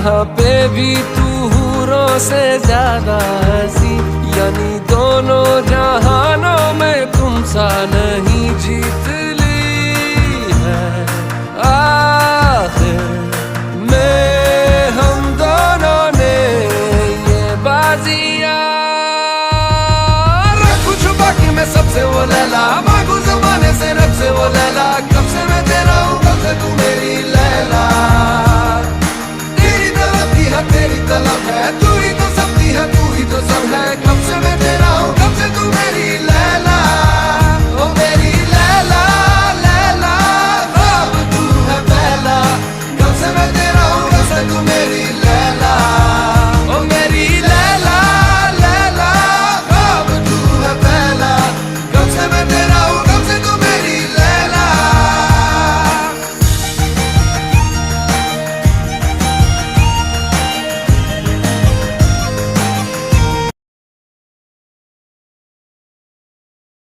यहाँ पे भी तू हूरों से ज्यादा हंसी, यानी दोनों जहानों में तुम सा नहीं जीत ली है आखिर में हम दोनों ने ये बाजियां। रखूं छुपा के मैं सबसे वो लैला, मांगू ज़माने से रब से वो लैला, कब से मैं तेरा हूँ कब से तू मेरी लैला। तेरी तलब है, तू ही तो सबकी है, तू ही तो